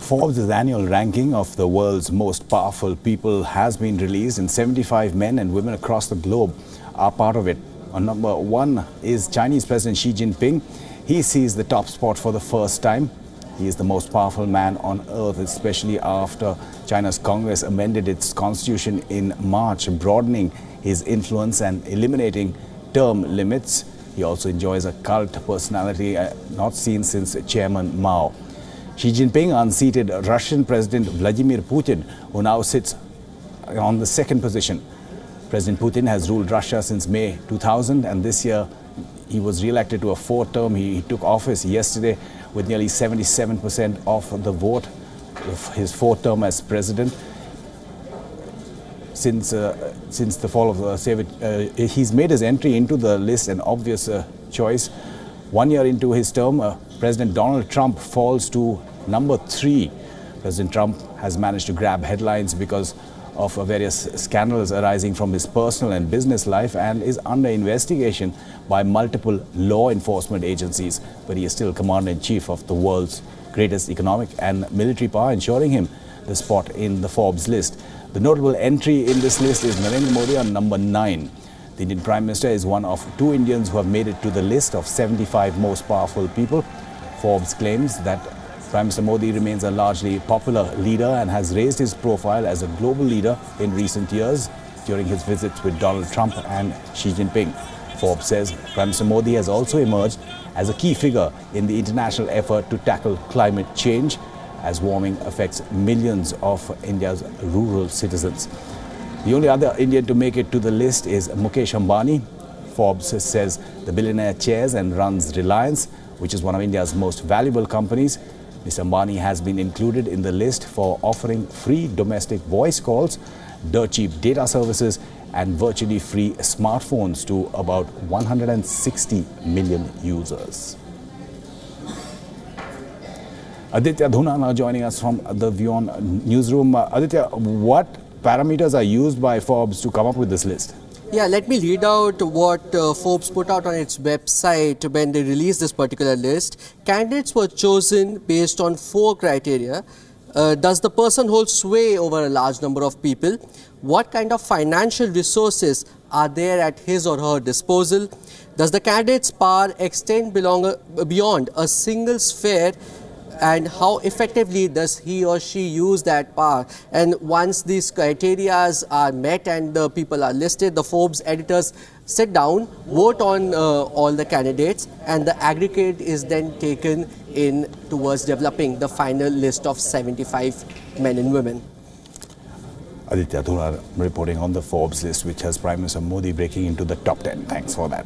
Forbes' annual ranking of the world's most powerful people has been released, and 75 men and women across the globe are part of it. On number 1 is Chinese President Xi Jinping. He sees the top spot for the first time. He is the most powerful man on earth, especially after China's Congress amended its constitution in March, broadening his influence and eliminating term limits. He also enjoys a cult personality not seen since Chairman Mao. Xi Jinping unseated Russian President Vladimir Putin, who now sits on the second position. President Putin has ruled Russia since May 2000, and this year he was re-elected to a fourth term. He took office yesterday with nearly 77% of the vote of his fourth term as president. Since the fall of the Soviet, he's made his entry into the list an obvious choice. 1 year into his term, President Donald Trump falls to number 3. President Trump has managed to grab headlines because of various scandals arising from his personal and business life, and is under investigation by multiple law enforcement agencies. But he is still commander-in-chief of the world's greatest economic and military power, ensuring him the spot in the Forbes list. The notable entry in this list is Narendra Modi on number 9. The Indian Prime Minister is one of 2 Indians who have made it to the list of 75 most powerful people. Forbes claims that Prime Minister Modi remains a largely popular leader and has raised his profile as a global leader in recent years during his visits with Donald Trump and Xi Jinping. Forbes says Prime Minister Modi has also emerged as a key figure in the international effort to tackle climate change, as warming affects millions of India's rural citizens. The only other Indian to make it to the list is Mukesh Ambani. Forbes says the billionaire chairs and runs Reliance, which is one of India's most valuable companies. Mr. Ambani has been included in the list for offering free domestic voice calls, dirt cheap data services, and virtually free smartphones to about 160 million users. Aditya Dhuna now joining us from the WION newsroom. Aditya, what parameters are used by Forbes to come up with this list? Yeah, let me read out what Forbes put out on its website when they released this particular list. Candidates were chosen based on 4 criteria. Does the person hold sway over a large number of people? What kind of financial resources are there at his or her disposal? Does the candidate's power extend beyond a single sphere? And how effectively does he or she use that power? And once these criteria are met and the people are listed, the Forbes editors sit down, vote on all the candidates, and the aggregate is then taken in towards developing the final list of 75 men and women. Aditya Dhuna reporting on the Forbes list, which has Prime Minister Modi breaking into the top 10. Thanks for that.